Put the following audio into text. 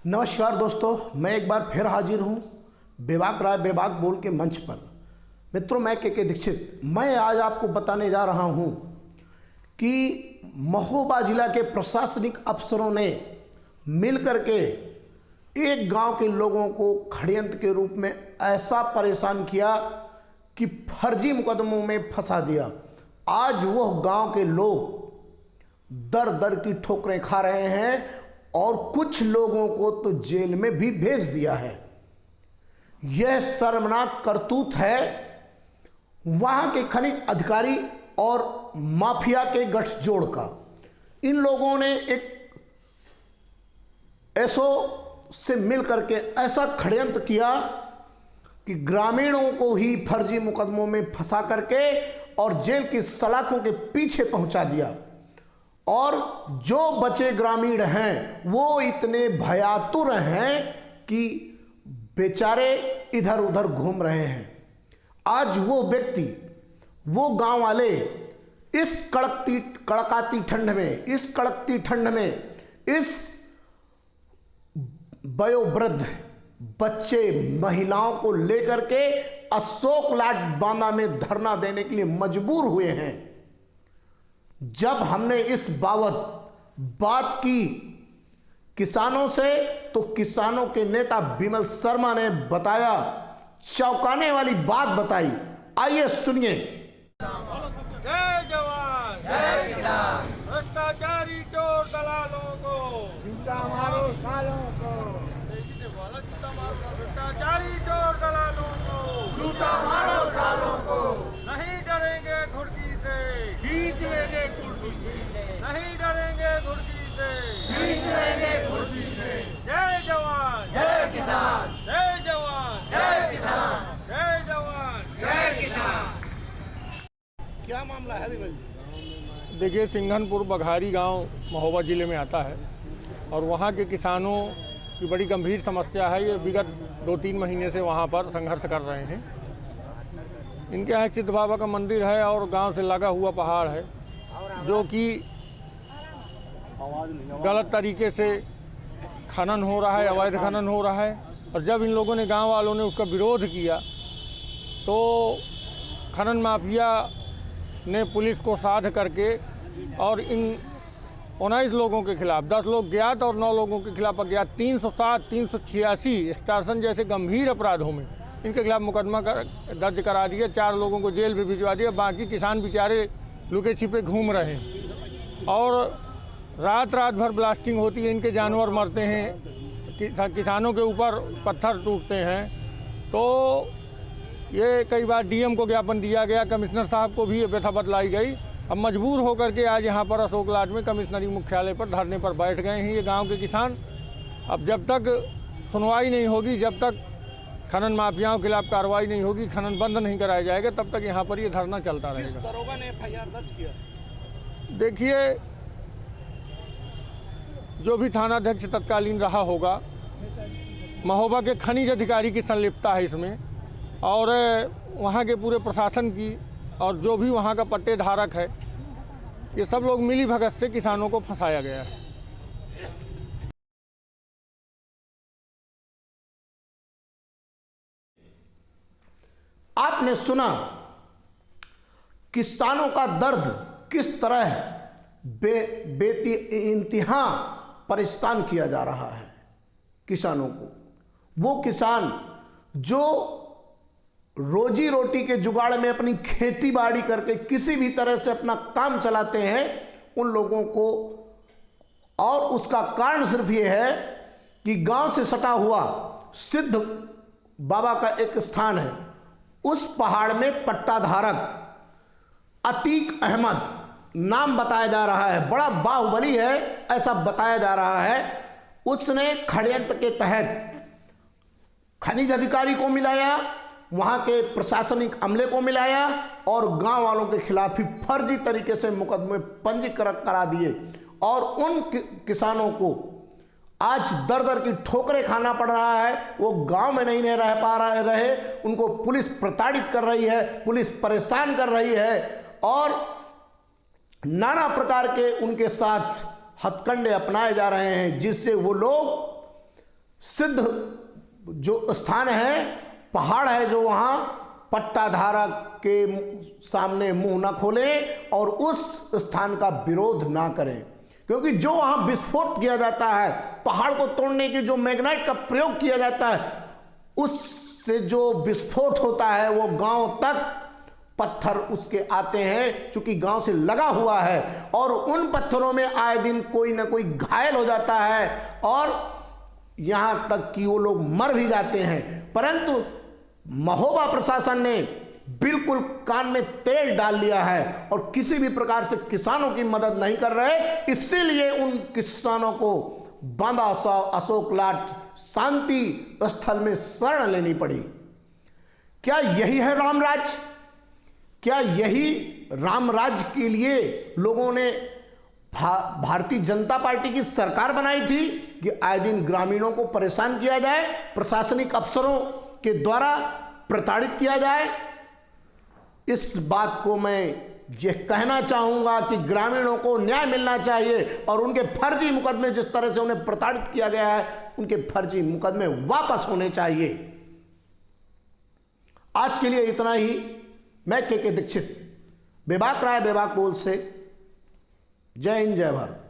नमस्कार दोस्तों, मैं एक बार फिर हाजिर हूँ बेबाक राय बेबाक बोल के मंच पर। मित्रों, मैं के दीक्षित। मैं आज आपको बताने जा रहा हूँ कि महोबा जिला के प्रशासनिक अफसरों ने मिलकर के एक गांव के लोगों को षड्यंत्र के रूप में ऐसा परेशान किया कि फर्जी मुकदमों में फंसा दिया। आज वह गांव के लोग दर दर की ठोकरें खा रहे हैं और कुछ लोगों को तो जेल में भी भेज दिया है। यह शर्मनाक करतूत है वहां के खनिज अधिकारी और माफिया के गठजोड़ का। इन लोगों ने एक एसओ से मिलकर के ऐसा षड्यंत्र किया कि ग्रामीणों को ही फर्जी मुकदमों में फंसा करके और जेल की सलाखों के पीछे पहुंचा दिया। और जो बचे ग्रामीण हैं वो इतने भयातुर हैं कि बेचारे इधर उधर घूम रहे हैं। आज वो व्यक्ति, वो गांव वाले इस कड़काती ठंड में, इस वयोवृद्ध बच्चे महिलाओं को लेकर के अशोक लाट बांधा में धरना देने के लिए मजबूर हुए हैं। जब हमने इस बाबत बात की किसानों से, तो किसानों के नेता विमल शर्मा ने बताया, चौंकाने वाली बात बताई। आइए सुनिए। जय जवान जय किसान। भ्रष्टाचारी चोर दलालों को जूता मारो सालों को। भ्रष्टाचारी चोर दलालों को जूता मारो सालों को। नहीं डरेंगे घुड़की से, खींच लेंगे कुर्सी से। नहीं डरेंगे घुड़की से, खींच लेंगे कुर्सी से। जय जवान जय किसान। जय जवान जय किसान। जय जवान जय किसान। क्या मामला है विमल जी? देखिए, सिंघनपुर बघारी गांव महोबा ज़िले में आता है और वहां के किसानों की बड़ी गंभीर समस्या है। ये विगत 2-3 महीने से वहां पर संघर्ष कर रहे हैं। इनके यहाँ एक सिद्ध बाबा का मंदिर है और गांव से लगा हुआ पहाड़ है, जो कि गलत तरीके से खनन हो रहा है, अवैध खनन हो रहा है। और जब इन लोगों ने, गांव वालों ने उसका विरोध किया तो खनन माफिया ने पुलिस को साध करके और इन 19 लोगों के खिलाफ, 10 लोग ज्ञात और 9 लोगों के खिलाफ अज्ञात, 307, 386 एक्सटॉर्शन जैसे गंभीर अपराधों में इनके खिलाफ मुकदमा दर्ज करा दिया। 4 लोगों को जेल भी भिजवा दिया। बाकी किसान बेचारे लुके छिपे घूम रहे हैं और रात भर ब्लास्टिंग होती है। इनके जानवर मरते हैं, किसानों के ऊपर पत्थर टूटते हैं। तो ये कई बार डीएम को ज्ञापन दिया गया, कमिश्नर साहब को भी व्यथा बतलाई गई। अब मजबूर होकर के आज यहाँ पर अशोक लाट में कमिश्नरी मुख्यालय पर धरने पर बैठ गए हैं ये गांव के किसान। अब जब तक सुनवाई नहीं होगी, जब तक खनन माफियाओं के खिलाफ कार्रवाई नहीं होगी, खनन बंद नहीं कराया जाएगा, तब तक यहाँ पर ये धरना चलता रहेगा। दरोगा ने एफआईआर दर्ज किया। देखिए, जो भी थानाध्यक्ष तत्कालीन रहा होगा, महोबा के खनिज अधिकारी की संलिप्तता है इसमें, और वहाँ के पूरे प्रशासन की, और जो भी वहाँ का पट्टे धारक है, ये सब लोग मिली भगत से किसानों को फंसाया गया है। आपने सुना किसानों का दर्द किस तरह बेइंतहा परेशान किया जा रहा है किसानों को। वो किसान जो रोजी रोटी के जुगाड़ में अपनी खेती बाड़ी करके किसी भी तरह से अपना काम चलाते हैं, उन लोगों को, और उसका कारण सिर्फ ये है कि गांव से सटा हुआ सिद्ध बाबा का एक स्थान है, उस पहाड़ में पट्टाधारक अतीक अहमद नाम बताया जा रहा है, बड़ा बाहुबली है ऐसा बताया जा रहा है। उसने षड्यंत्र के तहत खनिज अधिकारी को मिलाया, वहां के प्रशासनिक अमले को मिलाया और गांव वालों के खिलाफ ही फर्जी तरीके से मुकदमे पंजीकृत करा दिए। और उन किसानों को आज दर दर की ठोकरें खाना पड़ रहा है। वो गांव में नहीं रह पा रहे, उनको पुलिस प्रताड़ित कर रही है, पुलिस परेशान कर रही है और नाना प्रकार के उनके साथ हथकंडे अपनाए जा रहे हैं, जिससे वो लोग सिद्ध जो स्थान है, पहाड़ है, जो वहां पट्टाधारक के सामने मुंह न खोलें और उस स्थान का विरोध ना करें, क्योंकि जो वहां विस्फोट किया जाता है, पहाड़ को तोड़ने के जो मैग्नेट का प्रयोग किया जाता है, उससे जो विस्फोट होता है वो गांव तक पत्थर उसके आते हैं, चूंकि गांव से लगा हुआ है, और उन पत्थरों में आए दिन कोई ना कोई घायल हो जाता है और यहां तक कि वो लोग मर भी जाते हैं। परंतु महोबा प्रशासन ने बिल्कुल कान में तेल डाल लिया है और किसी भी प्रकार से किसानों की मदद नहीं कर रहे, इसीलिए उन किसानों को बाबा अशोक लाट शांति स्थल में शरण लेनी पड़ी। क्या यही है रामराज? क्या यही रामराज के लिए लोगों ने भारतीय जनता पार्टी की सरकार बनाई थी कि आए दिन ग्रामीणों को परेशान किया जाए, प्रशासनिक अफसरों के द्वारा प्रताड़ित किया जाए? इस बात को मैं यह कहना चाहूंगा कि ग्रामीणों को न्याय मिलना चाहिए और उनके फर्जी मुकदमे, जिस तरह से उन्हें प्रताड़ित किया गया है, उनके फर्जी मुकदमे वापस होने चाहिए। आज के लिए इतना ही। मैं के दीक्षित, बेबाक राय बेबाक बोल से। जय हिंद, जय भारत।